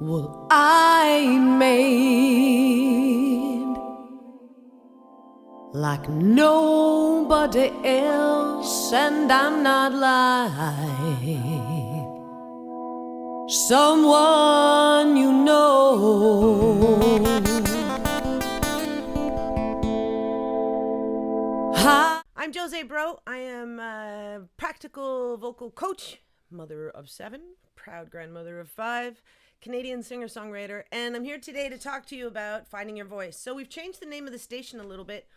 Well, I made like nobody else, and I'm not like someone you know. Hi. I'm Josee, bro. I am a practical vocal coach, mother of 7, proud grandmother of 5, Canadian singer-songwriter, and I'm here today to talk to you about finding your voice. So we've changed the name of the station a little bit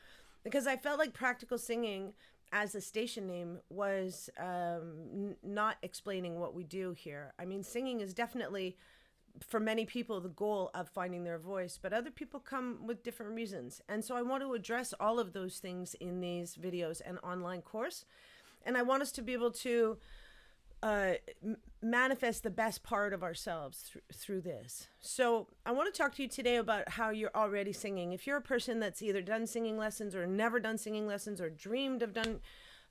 because I felt like practical singing as a station name was not explaining what we do here. I mean, singing is definitely, for many people, the goal of finding their voice, but other people come with different reasons. And so I want to address all of those things in these videos and online course. And I want us to be able to manifest the best part of ourselves through this. So I want to talk to you today about how you're already singing. If you're a person that's either done singing lessons or never done singing lessons or dreamed of done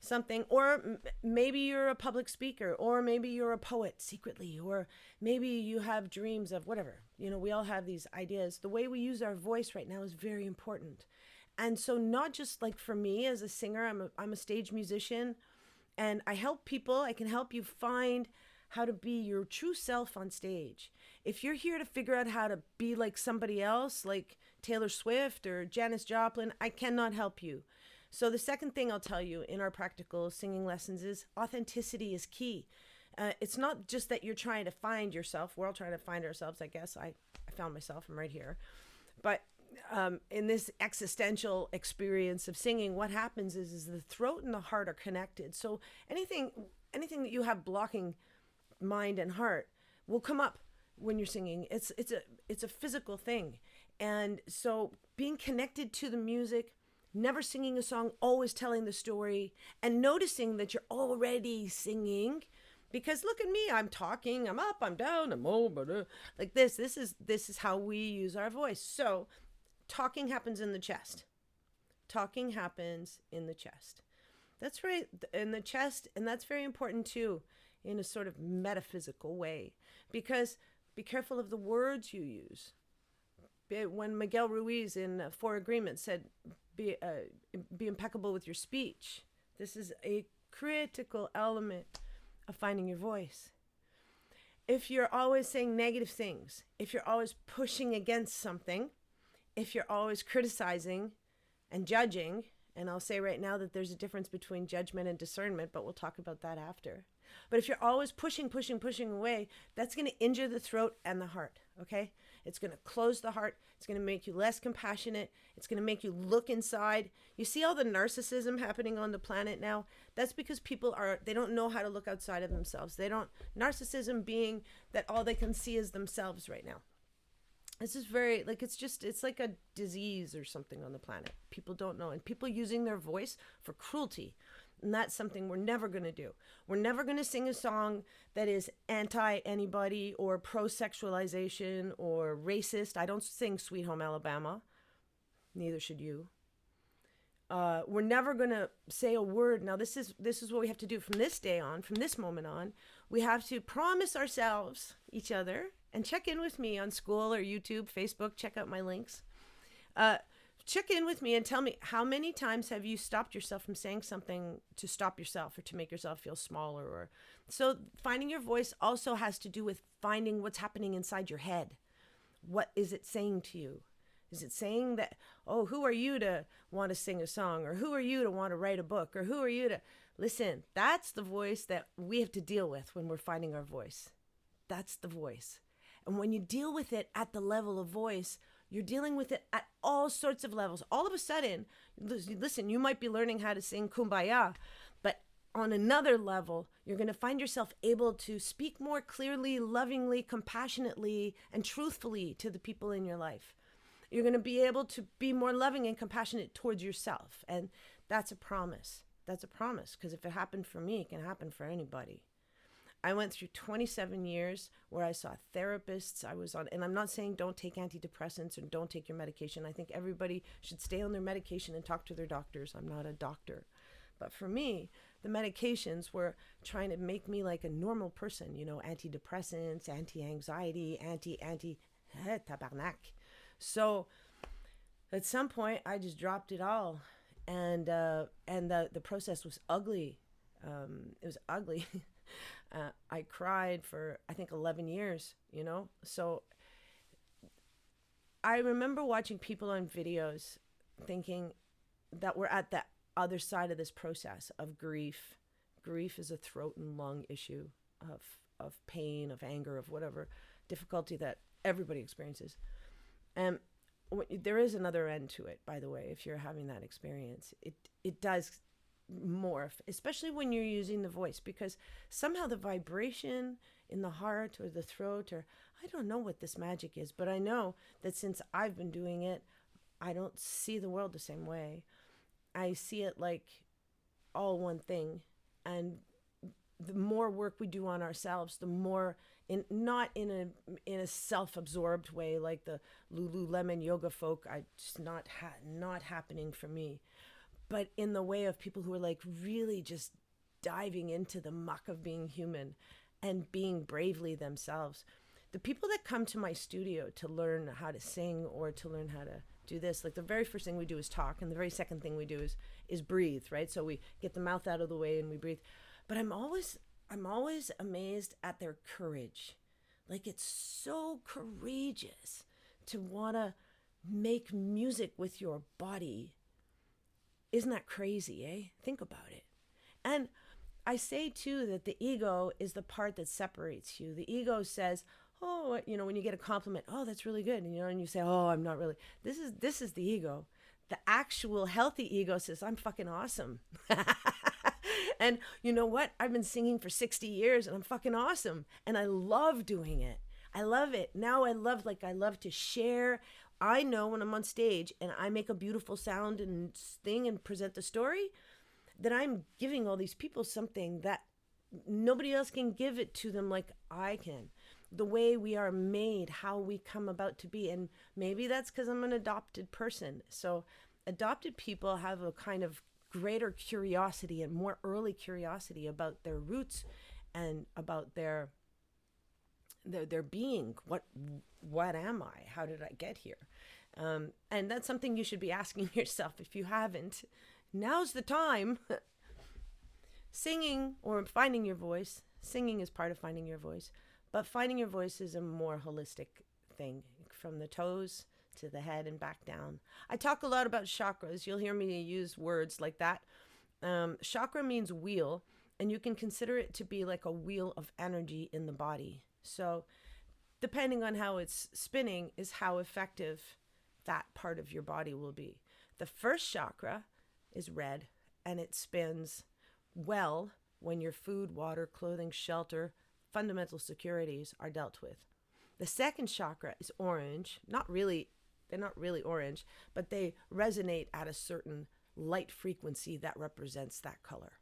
something, or maybe you're a public speaker, or maybe you're a poet secretly, or maybe you have dreams of whatever. You know, we all have these ideas. The way we use our voice right now is very important. And so not just like for me as a singer, I'm a stage musician, and I help people. I can help you find how to be your true self on stage. If you're here to figure out how to be like somebody else, like Taylor Swift or Janis Joplin, I cannot help you. So the second thing I'll tell you in our practical singing lessons is authenticity is key. It's not just that you're trying to find yourself. We're all trying to find ourselves, I guess. I found myself. I'm right here. But in this existential experience of singing, what happens is the throat and the heart are connected. So anything that you have blocking mind and heart will come up when you're singing. It's a physical thing. And so being connected to the music, never singing a song, always telling the story, and noticing that you're already singing. Because look at me, I'm talking, I'm up, I'm down, I'm over, like this. This is how we use our voice. So talking happens in the chest. Talking happens in the chest. That's right, in the chest, and that's very important too, in a sort of metaphysical way. Because be careful of the words you use. When Miguel Ruiz in 4 Agreements said, be impeccable with your speech. This is a critical element of finding your voice. If you're always saying negative things, if you're always pushing against something, if you're always criticizing and judging, and I'll say right now that there's a difference between judgment and discernment, but we'll talk about that after. But if you're always pushing away, that's going to injure the throat and the heart, okay? It's going to close the heart. It's going to make you less compassionate. It's going to make you look inside. You see all the narcissism happening on the planet now? That's because people they don't know how to look outside of themselves. Narcissism being that all they can see is themselves right now. This is very, like, it's like a disease or something on the planet. People don't know. And people using their voice for cruelty. And that's something we're never going to do. We're never going to sing a song that is anti-anybody or pro-sexualization or racist. I don't sing Sweet Home Alabama. Neither should you. We're never going to say a word. Now, this is what we have to do from this day on, from this moment on. We have to promise ourselves, each other, and check in with me on school or YouTube, Facebook. Check out my links. Check in with me and tell me, how many times have you stopped yourself from saying something to stop yourself or to make yourself feel smaller? So finding your voice also has to do with finding what's happening inside your head. What is it saying to you? Is it saying that, oh, who are you to want to sing a song? Or who are you to want to write a book? Or who are you to... Listen, that's the voice that we have to deal with when we're finding our voice. That's the voice. And when you deal with it at the level of voice, you're dealing with it at all sorts of levels. All of a sudden, listen, you might be learning how to sing Kumbaya, but on another level, you're going to find yourself able to speak more clearly, lovingly, compassionately, and truthfully to the people in your life. You're going to be able to be more loving and compassionate towards yourself. And that's a promise. That's a promise, because if it happened for me, it can happen for anybody. I went through 27 years where I saw therapists. And I'm not saying don't take antidepressants and don't take your medication. I think everybody should stay on their medication and talk to their doctors. I'm not a doctor. But for me, the medications were trying to make me like a normal person, you know, antidepressants, anti-anxiety, tabarnak. So at some point I just dropped it all. And the process was ugly. It was ugly. I cried for, I think, 11 years, you know? So I remember watching people on videos thinking that we're at the other side of this process of grief. Grief is a throat and lung issue of pain, of anger, of whatever difficulty that everybody experiences. And there is another end to it, by the way, if you're having that experience. It does morph, especially when you're using the voice, because somehow the vibration in the heart or the throat, or I don't know what this magic is, but I know that since I've been doing it, I don't see the world the same way. I see it like all one thing. And the more work we do on ourselves, the more, not in a self-absorbed way like the Lululemon yoga folk. I just not happening for me. But in the way of people who are like really just diving into the muck of being human and being bravely themselves. The people that come to my studio to learn how to sing or to learn how to do this, like the very first thing we do is talk, and the very second thing we do is breathe, right? So we get the mouth out of the way and we breathe. But I'm always amazed at their courage. Like, it's so courageous to want to make music with your body. Isn't that crazy, eh? Think about it. And I say too that the ego is the part that separates you. The ego says, oh, you know, when you get a compliment, oh, that's really good. And, you know, and you say, oh, I'm not really. This is the ego. The actual healthy ego says, I'm fucking awesome. And you know what? I've been singing for 60 years and I'm fucking awesome. And I love doing it. I love it. Now I love to share. I know when I'm on stage and I make a beautiful sound and thing and present the story, that I'm giving all these people something that nobody else can give it to them like I can. The way we are made, how we come about to be. And maybe that's because I'm an adopted person. So adopted people have a kind of greater curiosity and more early curiosity about their roots and about their being. What am I? How did I get here? And that's something you should be asking yourself if you haven't. Now's the time. Singing or finding your voice. Singing is part of finding your voice. But finding your voice is a more holistic thing, from the toes to the head and back down. I talk a lot about chakras. You'll hear me use words like that. Chakra means wheel, and you can consider it to be like a wheel of energy in the body. So depending on how it's spinning is how effective that part of your body will be. The first chakra is red, and it spins well when your food, water, clothing, shelter, fundamental securities are dealt with. The second chakra is orange. They're not really orange, but they resonate at a certain light frequency that represents that color.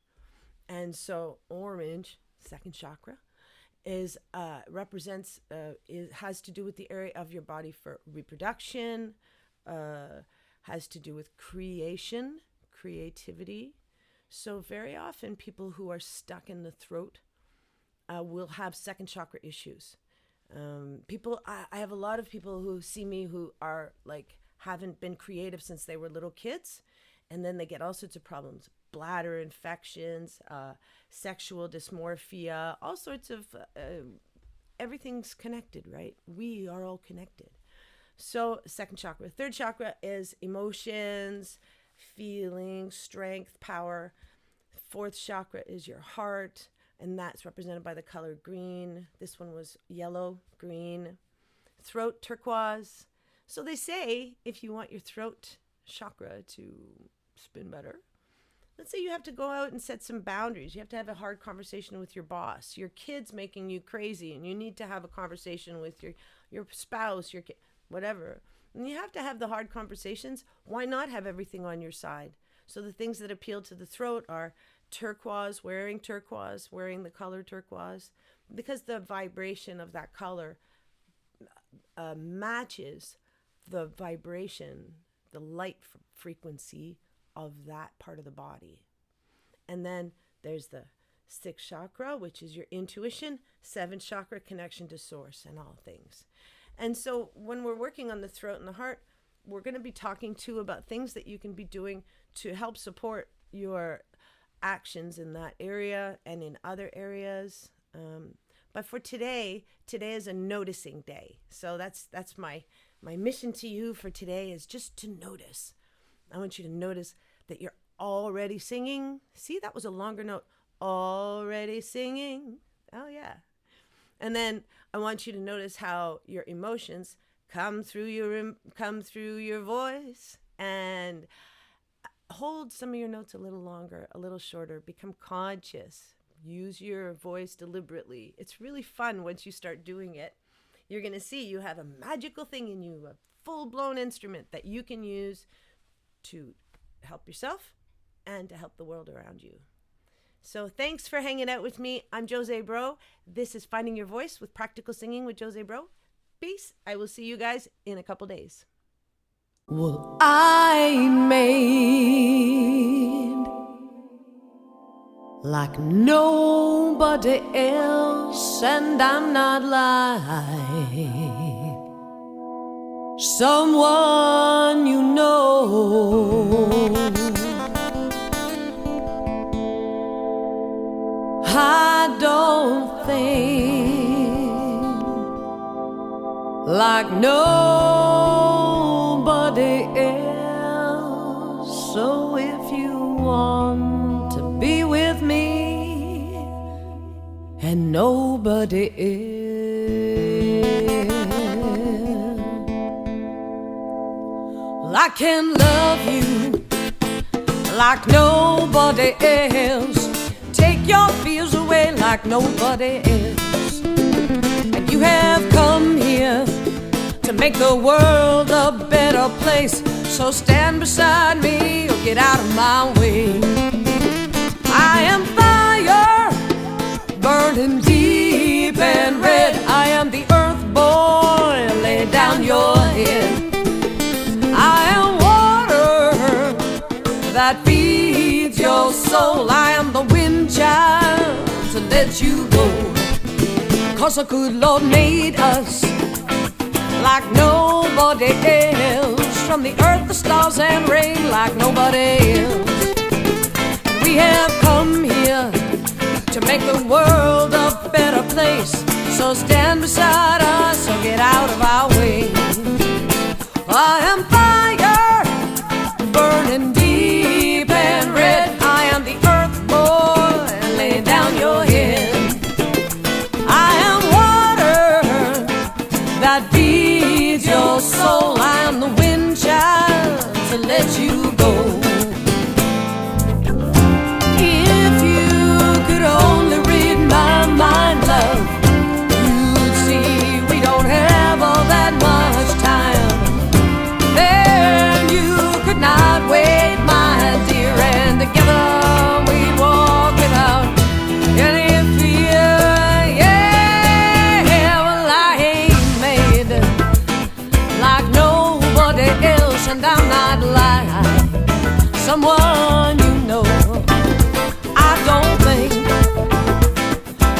And so orange, second chakra, is has to do with the area of your body for reproduction, has to do with creativity. So very often people who are stuck in the throat will have second chakra issues. I have a lot of people who see me who are like, haven't been creative since they were little kids, and then they get all sorts of problems, bladder infections, sexual dysmorphia, all sorts of, everything's connected, right? We are all connected. So second chakra. Third chakra is emotions, feelings, strength, power. Fourth chakra is your heart, and that's represented by the color green. This one was yellow, green. Throat, turquoise. So they say if you want your throat chakra to spin better, let's say you have to go out and set some boundaries. You have to have a hard conversation with your boss. Your kid's making you crazy, and you need to have a conversation with your spouse, your kid, whatever. And you have to have the hard conversations. Why not have everything on your side? So the things that appeal to the throat are turquoise, wearing the color turquoise, because the vibration of that color matches the vibration, the light frequency of that part of the body. And then There's the sixth chakra, which is your intuition, seventh chakra, connection to source and all things. And so when we're working on the throat and the heart, we're going to be talking too about things that you can be doing to help support your actions in that area and in other areas. But for today is a noticing day. So that's my mission to you for today is just to notice. I want you to notice that you're already singing. See, that was a longer note. Already singing. Oh yeah. And then I want you to notice how your emotions come through your voice, and hold some of your notes a little longer, a little shorter. Become conscious. Use your voice deliberately. It's really fun once you start doing it. You're going to see you have a magical thing in you, a full-blown instrument that you can use to help yourself and to help the world around you. So thanks for hanging out with me. I'm Josee Bro. This is Finding Your Voice with Practical Singing with Josee Bro. Peace. I will see you guys in a couple days. Well, I made like nobody else, and I'm not like someone you know. I don't think like nobody else. So if you want to be with me and nobody else, well, I can love you like nobody else. Take your fears away like nobody else. And you have come here to make the world a better place. So stand beside me or get out of my way. I am fire, burning deep and red. I am the earth boy, lay down your head. I am water that feeds your soul. I am the wind child to let you go. 'Cause the good Lord made us like nobody else. From the earth, the stars and rain like nobody else. And we have come here to make the world a better place. So stand beside us or get out of our way. I am fire, burning deep and red. I am the earth boy, lay down your head. I am water that feeds your soul. I am the wind child to let you go. If you could only read my mind, love, you'd see we don't have all that much time. Then you could not wait, my dear, and together we'd walk it out. And if you, yeah, well, I ain't made like nobody else, and I'm not like someone you know. I don't think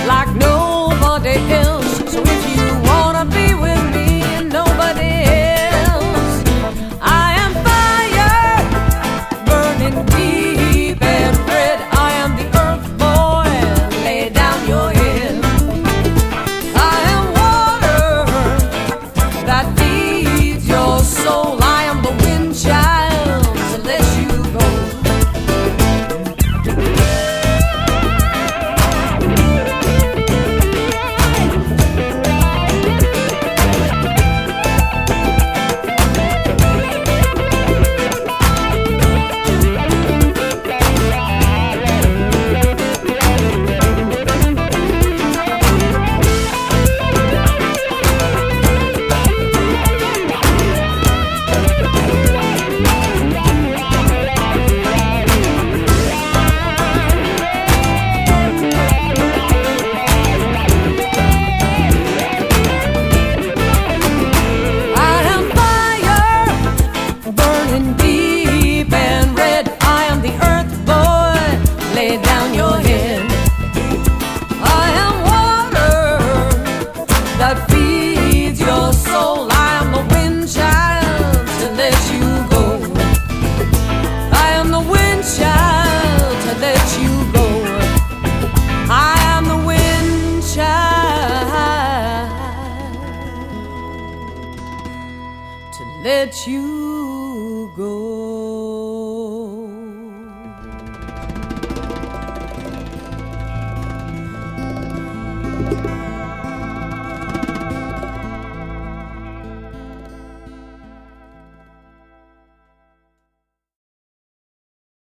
like nobody else. So if you wanna be with me and nobody else, I am fire, burning deep and red. I am the earth boy, lay down your head. I am water that feeds your soul. I am the wind child to let you go. let you go.